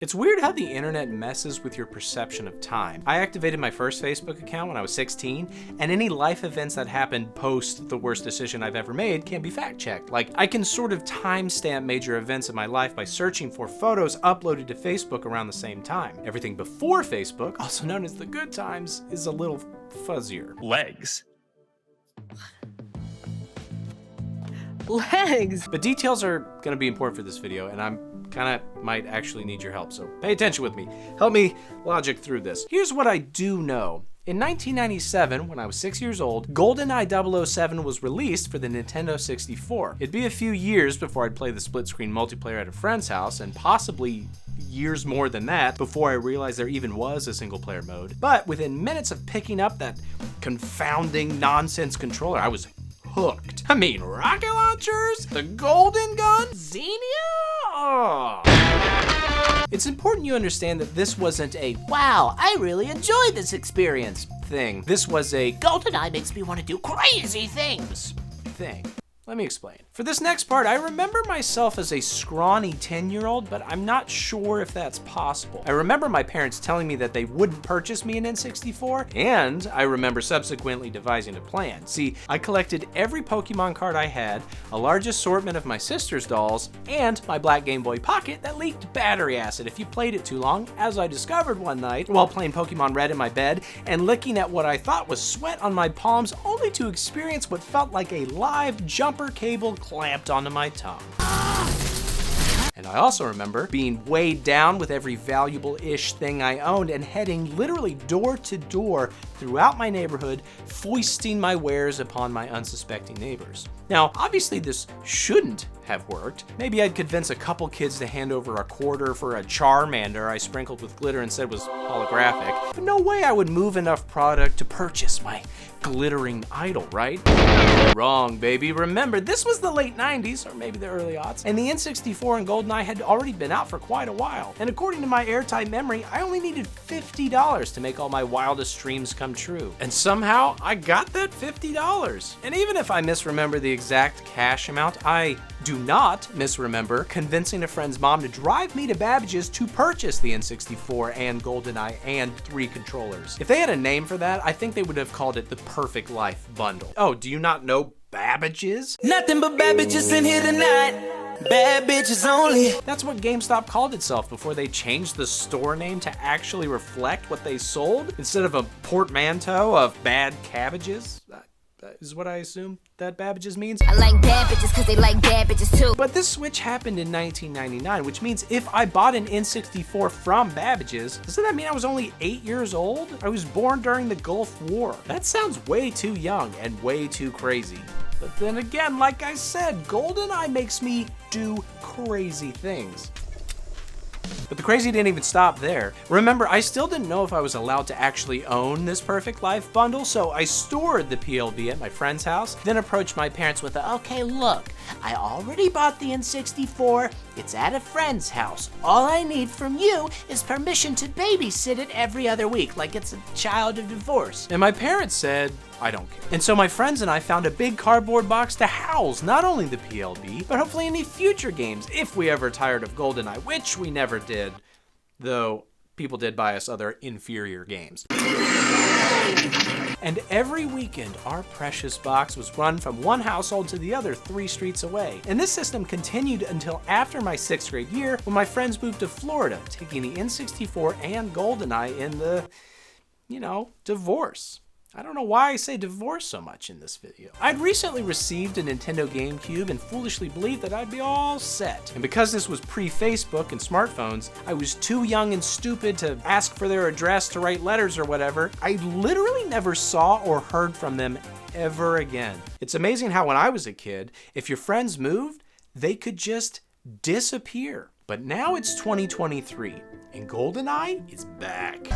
It's weird how the internet messes with your perception of time. I activated my first Facebook account when I was 16, and any life events that happened post the worst decision I've ever made can be fact-checked. Like, I can sort of timestamp major events in my life by searching for photos uploaded to Facebook around the same time. Everything before Facebook, also known as the good times, is a little fuzzier. Legs. Legs! But details are gonna be important for this video, and I'm kinda might actually need your help, so pay attention with me. Help me logic through this. Here's what I do know. In 1997, when I was 6 years old, Goldeneye 007 was released for the Nintendo 64. It'd be a few years before I'd play the split-screen multiplayer at a friend's house, and possibly years more than that before I realized there even was a single-player mode. But within minutes of picking up that confounding nonsense controller, I was hooked. I mean, rocket launchers, the golden gun, Xenia? Oh. It's important you understand that this wasn't a, wow, I really enjoyed this experience thing. This was a, Goldeneye makes me want to do crazy things thing. Let me explain. For this next part, I remember myself as a scrawny 10-year-old, but I'm not sure if that's possible. I remember my parents telling me that they wouldn't purchase me an N64, and I remember subsequently devising a plan. See, I collected every Pokemon card I had, a large assortment of my sister's dolls, and my black Game Boy Pocket that leaked battery acid if you played it too long, as I discovered one night while playing Pokemon Red in my bed and licking at what I thought was sweat on my palms, only to experience what felt like a live jumper cable clamped onto my tongue. And I also remember being weighed down with every valuable-ish thing I owned and heading literally door to door throughout my neighborhood, foisting my wares upon my unsuspecting neighbors. Now, obviously this shouldn't have worked. Maybe I'd convince a couple kids to hand over a quarter for a Charmander I sprinkled with glitter and said was holographic, but no way I would move enough product to purchase my glittering idol, right? Wrong, baby. Remember, this was the late 90s, or maybe the early aughts, and the N64 and Goldeneye had already been out for quite a while. And according to my airtight memory, I only needed $50 to make all my wildest dreams come true. And somehow, I got that $50. And even if I misremember the exact cash amount, I do not misremember convincing a friend's mom to drive me to Babbage's to purchase the N64 and Goldeneye and 3 controllers. If they had a name for that, I think they would have called it the Perfect Life Bundle. Oh, do you not know Babbage's? Nothing but Babbage's in here tonight. Bad bitches only. That's what GameStop called itself before they changed the store name to actually reflect what they sold instead of a portmanteau of bad cabbages. That is what I assume that Babbage's means. I like bad bitches because they like bad bitches too. But this switch happened in 1999, which means if I bought an N64 from Babbage's, doesn't that mean I was only 8 years old? I was born during the Gulf War. That sounds way too young and way too crazy. But then again, like I said, Goldeneye makes me do crazy things. But the crazy didn't even stop there. Remember, I still didn't know if I was allowed to actually own this Perfect Life bundle, so I stored the PLB at my friend's house, then approached my parents with a, okay, look, I already bought the N64, it's at a friend's house. All I need from you is permission to babysit it every other week, like it's a child of divorce. And my parents said, I don't care. And so my friends and I found a big cardboard box to house not only the PLB, but hopefully any future games if we ever tired of Goldeneye, which we never did, though people did buy us other inferior games. And every weekend, our precious box was run from one household to the other 3 streets away. And this system continued until after my 6th grade year when my friends moved to Florida, taking the N64 and Goldeneye in the, divorce. I don't know why I say divorce so much in this video. I'd recently received a Nintendo GameCube and foolishly believed that I'd be all set. And because this was pre-Facebook and smartphones, I was too young and stupid to ask for their address to write letters or whatever. I literally never saw or heard from them ever again. It's amazing how when I was a kid, if your friends moved, they could just disappear. But now it's 2023, and Goldeneye is back.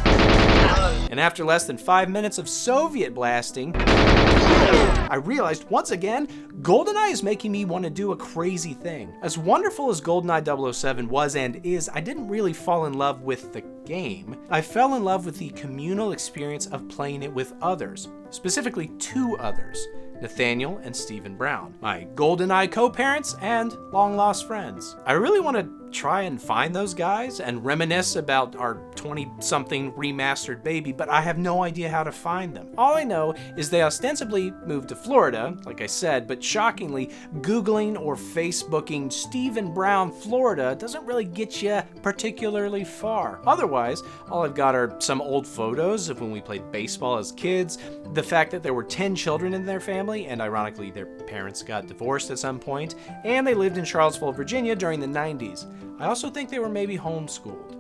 And after less than 5 minutes of Soviet blasting, I realized once again, Goldeneye is making me want to do a crazy thing. As wonderful as Goldeneye 007 was and is, I didn't really fall in love with the game. I fell in love with the communal experience of playing it with others, specifically 2 others. Nathaniel and Stephen Brown, my Goldeneye co-parents and long-lost friends. I really want to try and find those guys and reminisce about our 20-something remastered baby, but I have no idea how to find them. All I know is they ostensibly moved to Florida, like I said, but shockingly, Googling or Facebooking Stephen Brown, Florida doesn't really get you particularly far. Otherwise, all I've got are some old photos of when we played baseball as kids, the fact that there were 10 children in their family, and ironically their parents got divorced at some point, and they lived in Charlottesville, Virginia during the 90s. I also think they were maybe homeschooled.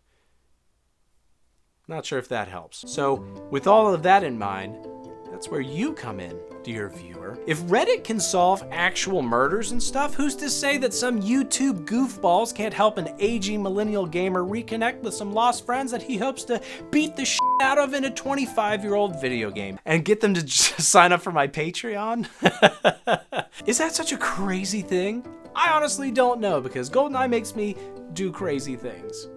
Not sure if that helps. So, with all of that in mind, that's where you come in, dear viewer. If Reddit can solve actual murders and stuff, who's to say that some YouTube goofballs can't help an aging millennial gamer reconnect with some lost friends that he hopes to beat the shit out of in a 25-year-old video game and get them to just sign up for my Patreon? Is that such a crazy thing? I honestly don't know, because Goldeneye makes me do crazy things.